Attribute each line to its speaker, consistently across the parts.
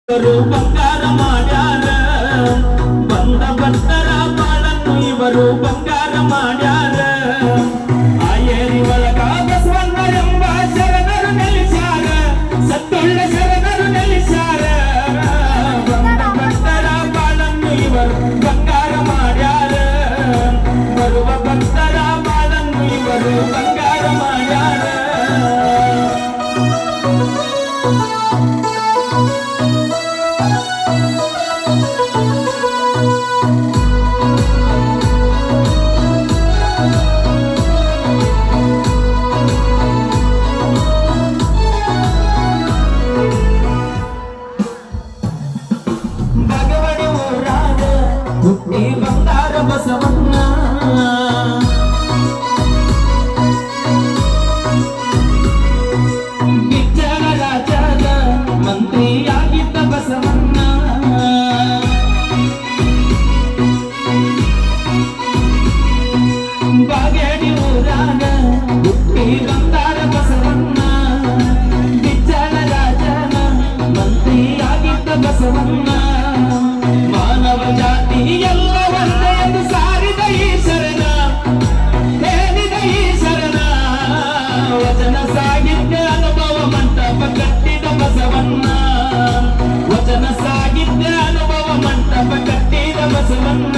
Speaker 1: ಇವರು ಬಂಗಾರ ಮಾಡ್ಯಾರ ಬಂದ ಭಕ್ತರ ಬಾಳನ್ನು ಇವರು ಬಂಗಾರ ಮಾಡ್ಯಾರ ಆಯೇರಿ ಒಳಗ ಬಸವಣ್ಣ ಎಂಬ ಶರಣರು ನೆಲೆಸ್ಯಾರ ಸತ್ತುಳ್ಳ ಶರಣರು ನೆಲೆಸ್ಯಾರ ಬಂದ ಭಕ್ತರ ಬಾಳನ್ನು ಇವರು ಬಂಗಾರ ಮಾಡ್ಯಾರ ಬರುವ ಭಕ್ತರ ಬಾಳನ್ನು ಇವರು ಬಂಗಾರ ಮಾಡ್ಯಾರ ಹುಟ್ಟಿ ಬಂಗಾರ ಬಸವಣ್ಣ ಗಿಚ್ಚಲ ರಾಜದ ಮಂತ್ರಿಯಾಗಿದ್ದ ಬಸವಣ್ಣ ಬಾಗೇಡಿ ಊರಾಗ ಹುಟ್ಟಿ ಬಂಗಾರ ಬಸವಣ್ಣ ಗಿಚ್ಚಲ ರಾಜನ ಮಂತ್ರಿಯಾಗಿದ್ದ ಬಸವಣ್ಣ ಮಾನವ ಜಾತಿ ಎಲ್ಲ ಒಂದೇ ಎಂದು ಸಾರಿದ ಈ ಶರಣ ಹೇಳಿದ ಈ ಶರಣ ವಚನ ಸಾಹಿತ್ಯ ಅನುಭವ ಮಂಟಪ ಕಟ್ಟಿದ ಬಸವಣ್ಣ ವಚನ ಸಾಹಿತ್ಯ ಅನುಭವ ಮಂಟಪ ಕಟ್ಟಿದ ಬಸವಣ್ಣ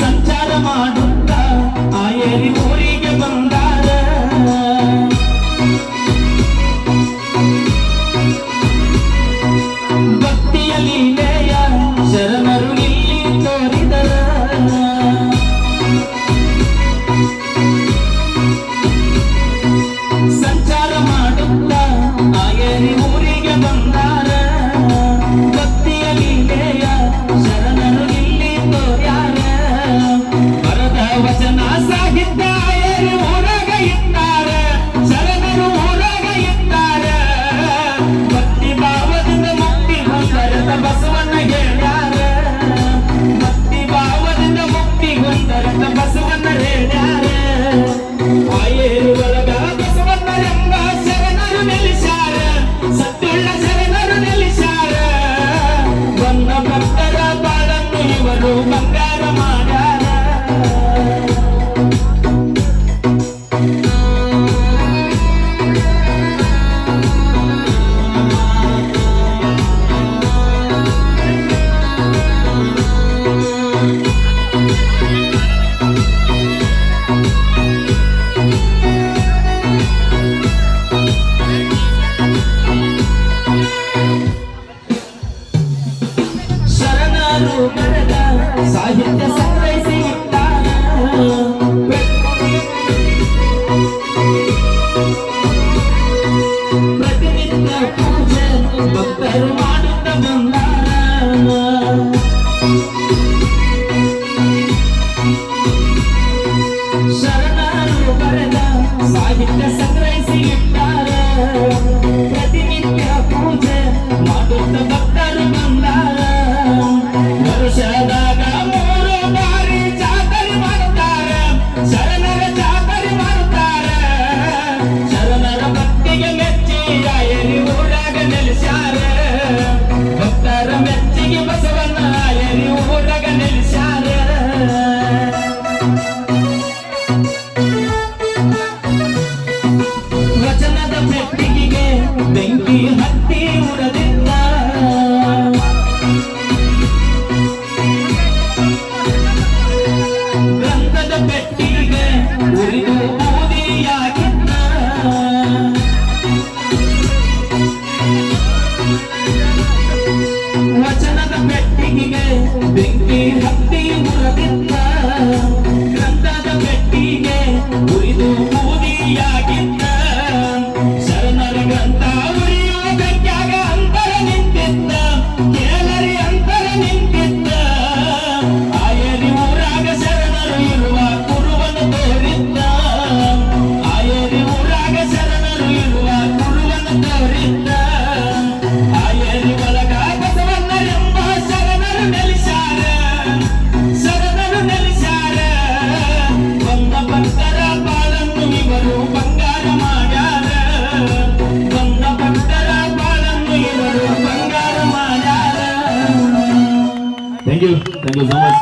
Speaker 1: ಸಂಚಾರ ಮಾಡುತ್ತ ಆಯೇರಿ ಊರಿಗೆ ಬಂದಾರ ಲೀಲೆಯ ಶರಣರು ಇಲ್ಲಿ ತೋರಿದರ ಸಂಚಾರ ಮಾಡುತ್ತ ಆಯೇರಿ ಊರಿಗೆ ಬಂದಾರ ಭಕ್ತಿಯ ಲೀಲೆಯ ಶರಣರು ಇಲ್ಲಿ ತೋರ್ಯಾರ ಬರದ ವಚನ ಸಾಹಿತ್ಯ ಆಯೇರಿ ಊರಾಗ ಇಟ್ಟಾರ ಶರಣರು ಊರಾಗ ಇಟ್ಟಾರ ಭಕ್ತಿ ಭಾವದಿಂದ ಬಸವಣ್ಣ ಹೇಳ್ಯಾರ ಭಕ್ತಿ ಭಾವದಿಂದ ಮುಕ್ತಿ ಹೊಂದರಂತ ಬಸವಣ್ಣ ಹೇಳ್ಯಾರ ಆಯೇರಿ ಒಳಗ ಬಸವಣ್ಣ ಎಂಬ ಶರಣರು ನೆಲೆಸ್ಯಾರ ಸತ್ತುಳ್ಳ ಶರಣರು ನೆಲೆಸ್ಯಾರ ಬಂದ ಭಕ್ತರ ಬಾಳನ್ನು ಇವರು ಬಂಗಾರ ಮಾಡ್ಯಾರ ಶರಣರು ಬರೆದ ಸಾಹಿತ್ಯ ಸಂಗ್ರಹಿಸಿ ಇಟ್ಟಾರ ಪ್ರತಿನಿತ್ಯ ಪೂಜೆ ಭಕ್ತರು ಮಾಡುತ್ತ ಬಂದಾರ ಶರಣರು ಬರೆದ ಸಾಹಿತ್ಯ ಸಂಗ್ರಹಿಸಿ ಇಟ್ಟಾರ ಪ್ರತಿನಿತ್ಯ ಪೂಜೆ ಮಾಡುತ್ತ ಭಕ್ತರು ಬಂದಾರ ವರ್ಷದಾಗ 3 ಬಾರಿ ಜಾತ್ರೆ ಮಾಡುತ್ತಾರ ಶರಣರ ಜಾತ್ರೆ ಮಾಡುತ್ತಾರ ಶರಣರ ಭಕ್ತಿಗೆ ಮೆಚ್ಚಿ ಆಯೇರಿ ಊರಾಗ ನೆಲೆಸ್ಯಾರ ಭಕ್ತರ ಮೆಚ್ಚಿಗೆ ಬಸವಣ್ಣ ಆಯೇರಿ ಊರಾಗ ನೆಲೆಸ್ಯಾರ ವಚನದ ಪೆಟ್ಟಿಗೆಗೆ ಬೆಂಕಿ ಹತ್ತಿ ಉರದಿದ್ದ ಗ್ರಂಥದ ಪೆಟ್ಟಿಗೆ ಉರಿದು ಬೂದಿಯಾಗಿದ್ದ ವಚನದ ಪೆಟ್ಟಿಗೆಗೆ ಬೆಂಕಿ ಹತ್ತಿ ಉರದಿದ್ದ ಗ್ರಂಥದ ಪೆಟ್ಟಿಗೆ ಉರಿದು ಬೂದಿಯಾಗಿದ್ದ ಶರಣರ ಗ್ರಂಥ ಉರಿಯುವ ಬೆಂಕಿ
Speaker 2: ಥ್ಯಾಂಕ್ ಯು ಸೊ ಮಚ್.